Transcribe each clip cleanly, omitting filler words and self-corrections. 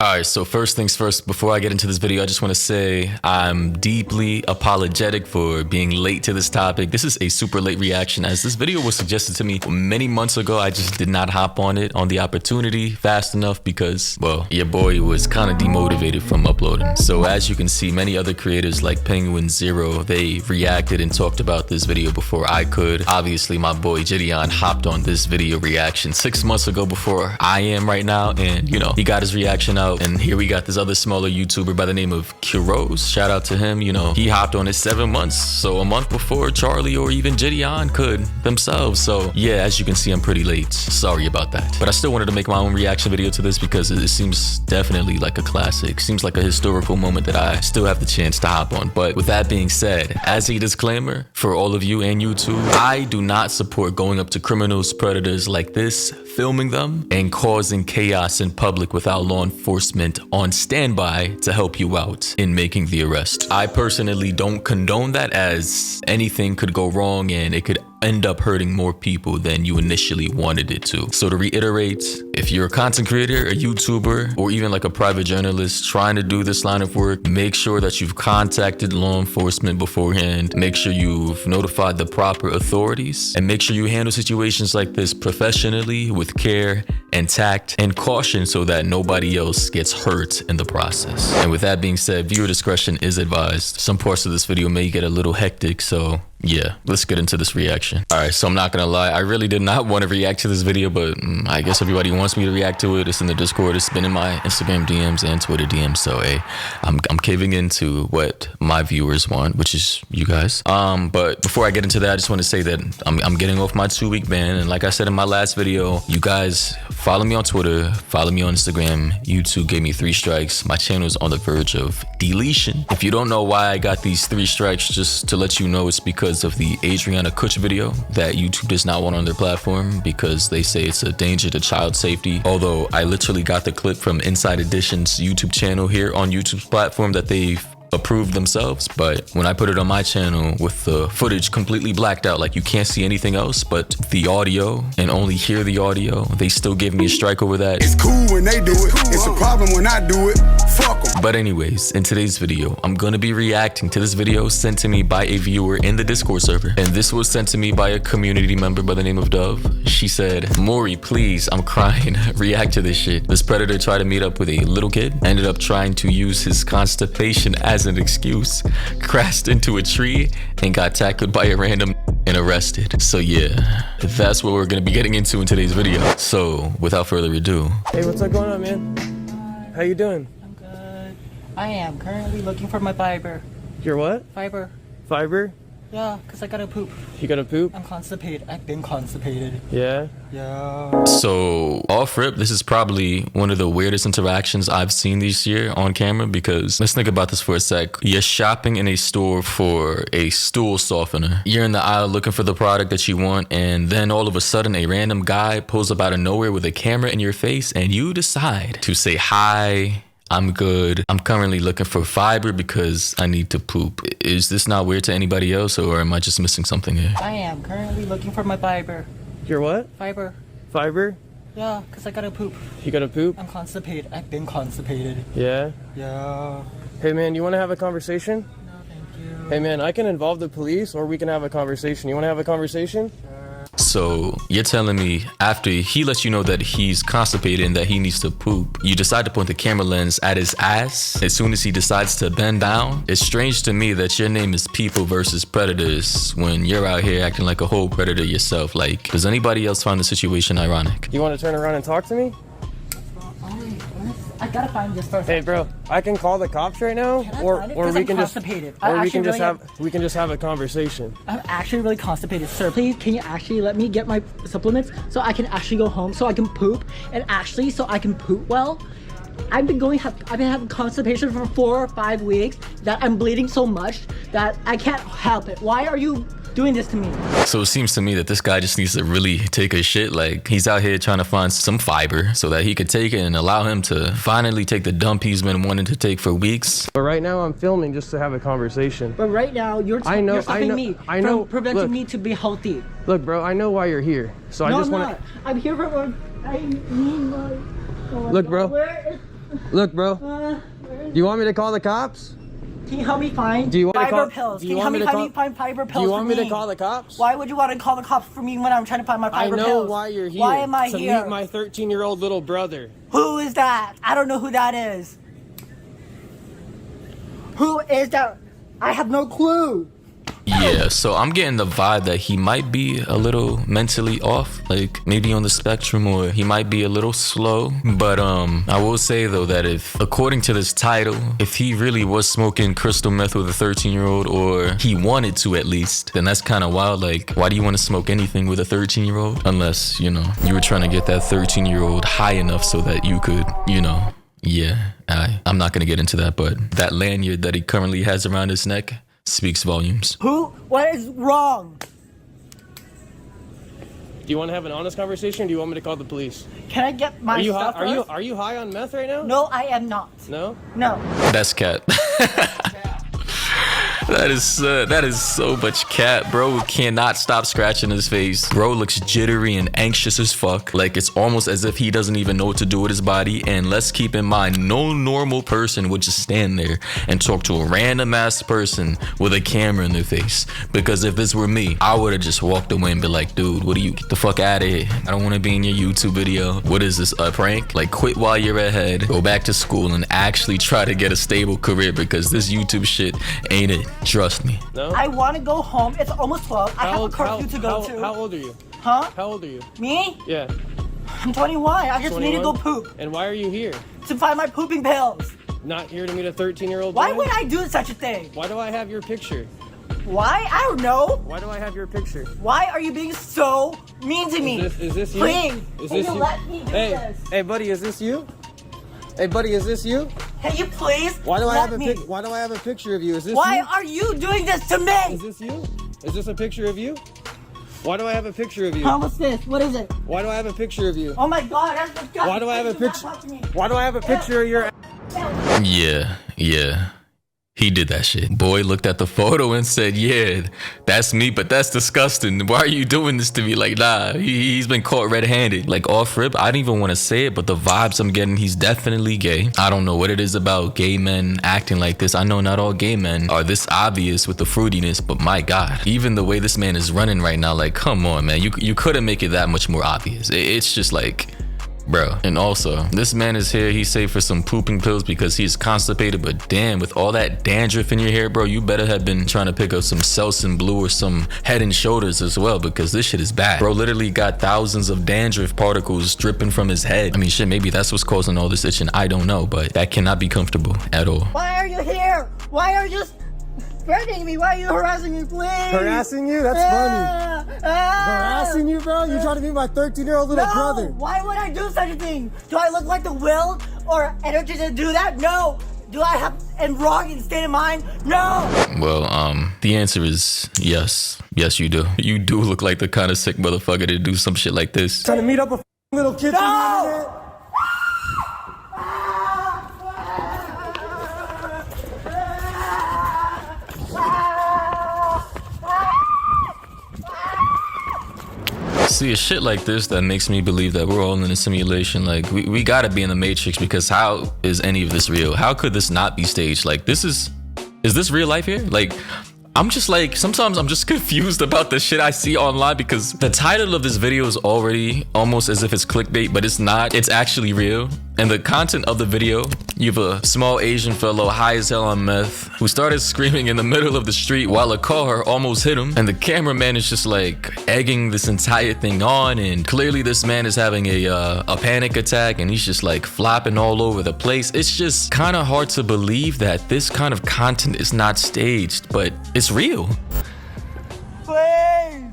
Alright, so first things first, before I get into this video, I just want to say I'm deeply apologetic for being late to this topic. This is a super late reaction as this video was suggested to me many months ago. I just did not hop on it on the opportunity fast enough because, well, your boy was kind of demotivated from uploading. So as you can see, many other creators like Penguin Zero, they reacted and talked about this video before I could. Obviously, my boy Gideon hopped on this video reaction 6 months ago before I am right now, and you know, he got his reaction out. And here we got this other smaller YouTuber by the name of Pr3d. Shout out to him. You know, he hopped on it 7 months, so a month before Charlie or even Gideon could themselves. So yeah, as you can see, I'm pretty late. Sorry about that. But I still wanted to make my own reaction video to this because it seems definitely like a classic. Seems like a historical moment that I still have the chance to hop on. But with that being said, as a disclaimer for all of you and YouTube, I do not support going up to criminals, predators like this, filming them, and causing chaos in public without law enforcement on standby to help you out in making the arrest. I personally don't condone that, as anything could go wrong and it could end up hurting more people than you initially wanted it to. So to reiterate, if you're a content creator, a YouTuber, or even like a private journalist trying to do this line of work, make sure that you've contacted law enforcement beforehand. Make sure you've notified the proper authorities, and make sure you handle situations like this professionally with care and tact and caution so that nobody else gets hurt in the process. And with that being said, viewer discretion is advised. Some parts of this video may get a little hectic, so yeah, let's get into this reaction. All right, so I'm not gonna lie, I really did not want to react to this video, but I guess everybody wants me to react to it. It's in the Discord, it's been in my Instagram DMs and Twitter DMs, so hey, I'm caving into what my viewers want, which is you guys. But before I get into that, I just want to say that I'm getting off my 2-week ban, and like I said in my last video, you guys follow me on Twitter, follow me on Instagram. YouTube gave me 3 strikes. My channel is on the verge of deletion. If you don't know why I got these 3 strikes, just to let you know, it's because of the Adriana Kutch video that YouTube does not want on their platform because they say it's a danger to child safety. Although I literally got the clip from Inside Edition's YouTube channel here on YouTube's platform that they've approved themselves, but when I put it on my channel with the footage completely blacked out, like you can't see anything else but the audio and only hear the audio, they still give me a strike over that. It's cool when they do it. It's a problem when I do it. Fuck them. But anyways, in today's video, I'm gonna be reacting to this video sent to me by a viewer in the Discord server, and this was sent to me by a community member by the name of Dove. She said, "Mori, please, I'm crying. React to this shit. This predator tried to meet up with a little kid, ended up trying to use his constipation as an excuse, crashed into a tree, and got tackled by a random and arrested." So yeah, that's what we're gonna be getting into in today's video. So without further ado. Hey, what's up going on, man? How you doing? I'm good. I am currently looking for my fiber. Your what? Fiber. Fiber? Yeah, because I gotta poop. You gotta poop? I'm constipated. I've been constipated. Yeah? Yeah. So off rip, this is probably one of the weirdest interactions I've seen this year on camera, because let's think about this for a sec. You're shopping in a store for a stool softener. You're in the aisle looking for the product that you want, and then all of a sudden a random guy pulls up out of nowhere with a camera in your face, and you decide to say, "Hi, I'm good. I'm currently looking for fiber because I need to poop." Is this not weird to anybody else, or am I just missing something here? I am currently looking for my fiber. Your what? Fiber. Fiber? Yeah, because I gotta poop. You gotta poop? I'm constipated. I've been constipated. Yeah? Yeah. Hey, man, you wanna have a conversation? No, thank you. Hey, man, I can involve the police, or we can have a conversation. You wanna have a conversation? So you're telling me after he lets you know that he's constipated and that he needs to poop, you decide to point the camera lens at his ass as soon as he decides to bend down? It's strange to me that your name is People versus Predators when you're out here acting like a whole predator yourself. Like, does anybody else find the situation ironic? You wanna turn around and talk to me? I gotta find this first. Hey, bro, I can call the cops right now, or we can just have a conversation. I'm actually really constipated. Sir, please, can you actually let me get my supplements so I can actually go home so I can poop, and actually so I can poop well? I've been having constipation for 4 or 5 weeks that I'm bleeding so much that I can't help it. Why are you doing this to me? So it seems to me that this guy just needs to really take a shit. Like, he's out here trying to find some fiber so that he could take it and allow him to finally take the dump he's been wanting to take for weeks. But right now I'm filming just to have a conversation. But right now you're stopping me from preventing me to be healthy. Look, bro, I know why you're here. So No, I just want I'm here for I need my. Look, bro. Where is Look, bro. Do you want me to call the cops? Can you help me find fiber pills? Can you help me find fiber pills? Do you want me to call the cops? Why would you want to call the cops for me when I'm trying to find my fiber pills? I know why you're here. Why am I here? To meet my 13-year-old little brother. Who is that? I don't know who that is. Who is that? I have no clue. Yeah, so I'm getting the vibe that he might be a little mentally off, like maybe on the spectrum, or he might be a little slow. But I will say though that if, according to this title, if he really was smoking crystal meth with a 13-year-old, or he wanted to at least, then that's kind of wild. Like, why do you want to smoke anything with a 13-year-old? Unless, you know, you were trying to get that 13-year-old high enough so that you could, you know, yeah, I'm not gonna get into that, but that lanyard that he currently has around his neck speaks volumes. Who? What is wrong? Do you want to have an honest conversation, or do you want me to call the police? Can I get my stuff? Are you high on meth right now? No, I am not. No? No. That's cat. That is so much cat. Bro cannot stop scratching his face. Bro looks jittery and anxious as fuck. Like, it's almost as if he doesn't even know what to do with his body. And let's keep in mind, no normal person would just stand there and talk to a random ass person with a camera in their face. Because if this were me, I would have just walked away and be like, dude, what do you, get the fuck out of here. I don't want to be in your YouTube video. What is this, a prank? Like, quit while you're ahead, go back to school and actually try to get a stable career, because this YouTube shit ain't it. Trust me. No? I want to go home. It's almost 12. I have a curfew to go to. How old are you? Huh? How old are you? Me? Yeah. I'm 21. I just 21? need to go poop. And why are you here? To find my pooping pills. Not here to meet a 13-year-old boy? Why would I do such a thing? Why do I have your picture? Why? I don't know. Why do I have your picture? Why are you being so mean to me? Is this you? Please. Is this you? Let me do this. Hey, buddy, is this you? Hey, buddy, is this you? Can you please Why do I have a picture of you? Is this Why you? are you doing this to me? Is this you? Is this a picture of you? Why do I have a picture of you? Huh, what's this? What is it? Why do I have a picture of you? Oh my god, that's disgusting. Why do I have a Do not picture? talk to me. Why do I have a picture of your? Yeah. He did that shit. Boy looked at the photo and said, yeah, that's me, but that's disgusting. Why are you doing this to me? Like, nah, he's been caught red-handed. Like, off rip, I don't even want to say it, but the vibes I'm getting, he's definitely gay. I don't know what it is about gay men acting like this. I know not all gay men are this obvious with the fruitiness, but my God, even the way this man is running right now, like, come on, man. You couldn't make it that much more obvious. It's just like, bro. And also, this man is here, he's safe for some pooping pills because he's constipated, but damn, with all that dandruff in your hair, bro, you better have been trying to pick up some Selsun Blue or some Head and Shoulders as well, because this shit is bad. Bro literally got thousands of dandruff particles dripping from his head. I mean, shit, maybe that's what's causing all this itching. I don't know, but that cannot be comfortable at all. Why are you here? Why are you threatening me? Why are you harassing me, please? Harassing you? That's funny. Harassing you, bro? You trying to be my 13-year-old little brother? Why would I do such a thing? Do I look like the will or energy to do that? No. Do I have a wrong state of mind? No. Well, the answer is yes. Yes, you do. You do look like the kind of sick motherfucker to do some shit like this. Trying to meet up a little kid from the internet? See, a shit like this that makes me believe that we're all in a simulation. Like, we gotta be in the Matrix, because how is any of this real? How could this not be staged? Like, is this real life here? Like, I'm just like, sometimes I'm just confused about the shit I see online, because the title of this video is already almost as if it's clickbait, but it's not. It's actually real. And the content of the video, you have a small Asian fellow high as hell on meth who started screaming in the middle of the street while a car almost hit him. And the cameraman is just like egging this entire thing on. And clearly this man is having a panic attack, and he's just like flopping all over the place. It's just kind of hard to believe that this kind of content is not staged, but it's real. Please.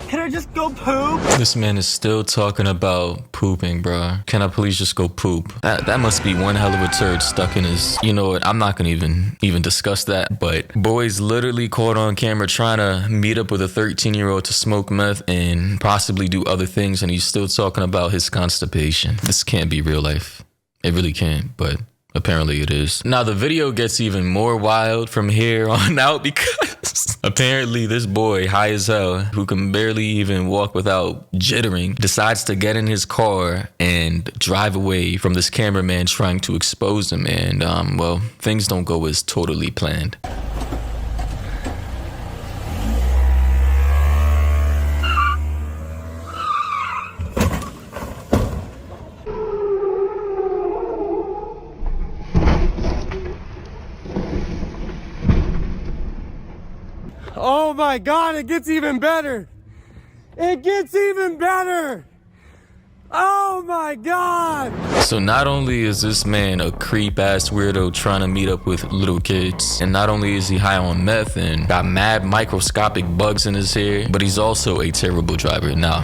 Can I just go poop? This man is still talking about pooping, bro. Can I please just go poop? That must be one hell of a turd stuck in his... You know what? I'm not gonna even discuss that. But boy's literally caught on camera trying to meet up with a 13-year-old to smoke meth and possibly do other things, and he's still talking about his constipation. This can't be real life. It really can't, but Apparently it is. Now the video gets even more wild from here on out because apparently this boy, high as hell, who can barely even walk without jittering, decides to get in his car and drive away from this cameraman trying to expose him. And well, things don't go as totally planned. Oh my God, it gets even better. It gets even better. Oh my God. So not only is this man a creep ass weirdo trying to meet up with little kids, and not only is he high on meth and got mad microscopic bugs in his hair, but he's also a terrible driver. Now,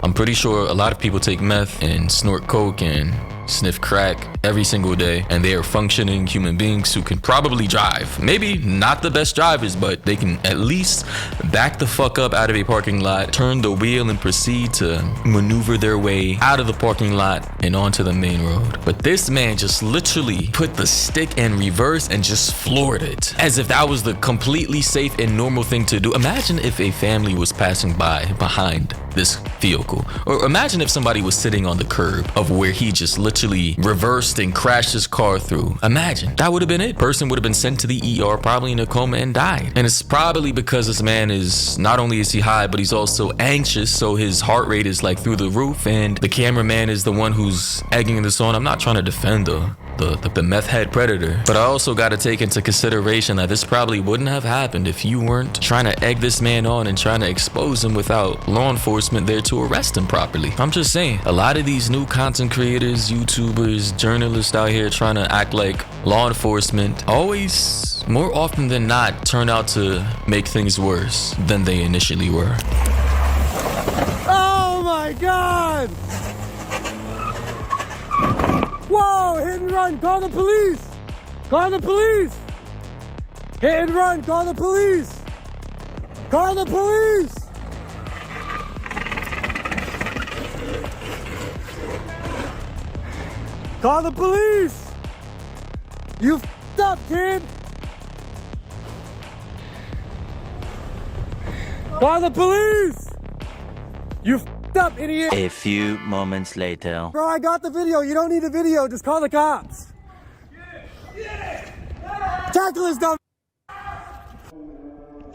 I'm pretty sure a lot of people take meth and snort coke and sniff crack every single day, and they are functioning human beings who can probably drive. Maybe not the best drivers, but they can at least back the fuck up out of a parking lot, turn the wheel, and proceed to maneuver their way out of the parking lot and onto the main road. But this man just literally put the stick in reverse and just floored it, as if that was the completely safe and normal thing to do. Imagine if a family was passing by behind this vehicle, or imagine if somebody was sitting on the curb of where he just literally reversed and crashed his car through. Imagine, that would have been it. Person would have been sent to the ER, probably in a coma, and died. And it's probably because this man is, not only is he high, but he's also anxious, so his heart rate is like through the roof, and the cameraman is the one who's egging this on. I'm not trying to defend the meth head predator, but I also got to take into consideration that this probably wouldn't have happened if you weren't trying to egg this man on and trying to expose him without law enforcement there to arrest him properly. I'm just saying, a lot of these new content creators, YouTubers, journalists out here trying to act like law enforcement always, more often than not, turn out to make things worse than they initially were. Oh my God. Whoa, hit and run, call the police! Call the police! Hit and run, call the police! Call the police! Call the police! You f***ed up, kid! Call the police! You f***ed up, idiot! A few moments later. Bro, I got the video. You don't need a video. Just call the cops. Tackle his dumb.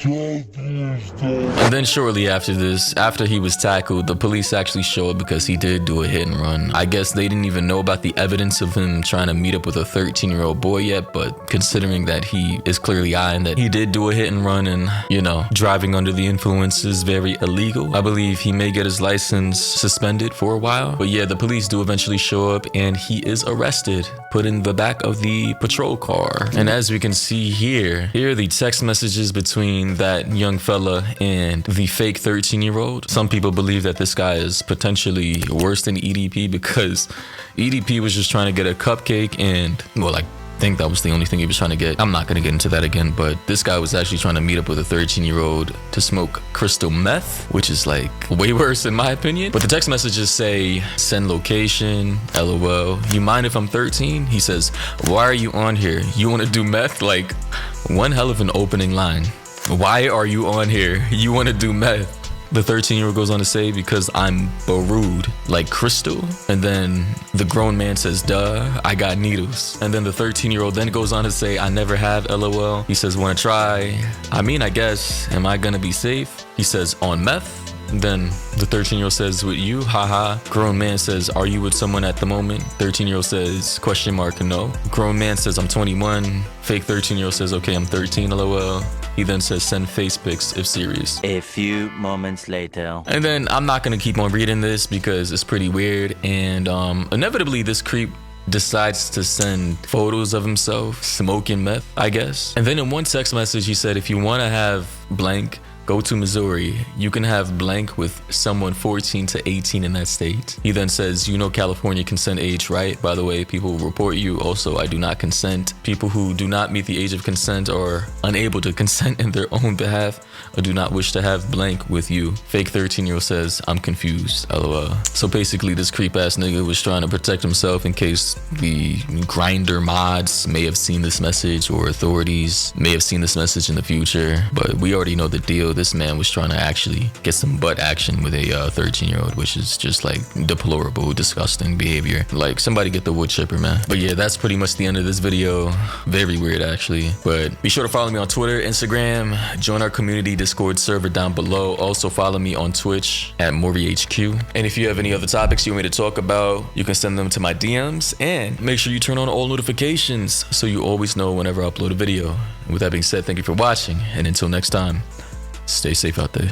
And then shortly after this, after he was tackled, the police actually showed up because he did do a hit and run. I guess they didn't even know about the evidence of him trying to meet up with a 13-year-old boy yet, but considering that he is clearly high and that he did do a hit and run, and, you know, driving under the influence is very illegal, I believe he may get his license suspended for a while. But yeah, the police do eventually show up and he is arrested, put in the back of the patrol car. And as we can see here are the text messages between that young fella and the fake 13-year-old. Some people believe that this guy is potentially worse than EDP because EDP was just trying to get a cupcake and, well, I think that was the only thing he was trying to get. I'm not gonna get into that again, but this guy was actually trying to meet up with a 13-year-old to smoke crystal meth, which is like way worse in my opinion. But the text messages say, send location, LOL. You mind if I'm 13? He says, why are you on here? You wanna do meth? Like, one hell of an opening line. Why are you on here? You want to do meth? The 13-year-old goes on to say, because I'm Pr3d, like crystal. And then the grown man says, duh, I got needles. And then the 13-year-old then goes on to say, I never have, LOL. He says, wanna try? I mean, I guess, am I gonna be safe? He says, on meth? Then the 13-year-old says, with you? Haha. Grown man says, are you with someone at the moment? 13-year-old says, question mark, no. Grown man says, I'm 21. Fake 13-year-old says, okay, I'm 13, LOL. He then says, send face pics if serious. A few moments later. And then I'm not gonna keep on reading this because it's pretty weird. And inevitably this creep decides to send photos of himself smoking meth, I guess. And then in one text message, he said, if you wanna have blank, go to Missouri. You can have blank with someone 14 to 18 in that state. He then says, you know California consent age, right? By the way, people who report you. Also, I do not consent. People who do not meet the age of consent or unable to consent in their own behalf or do not wish to have blank with you. Fake 13-year-old says, I'm confused, LOL. So basically, this creep ass nigga was trying to protect himself in case the Grindr mods may have seen this message or authorities may have seen this message in the future. But we already know the deal. This man was trying to actually get some butt action with a 13-year-old, which is just like deplorable, disgusting behavior. Like, somebody get the wood chipper, man. But yeah, that's pretty much the end of this video. Very weird, actually. But be sure to follow me on Twitter, Instagram, join our community Discord server down below. Also follow me on Twitch at Mori HQ. And if you have any other topics you want me to talk about, you can send them to my DMs, and make sure you turn on all notifications so you always know whenever I upload a video. And with that being said, thank you for watching, and until next time, stay safe out there.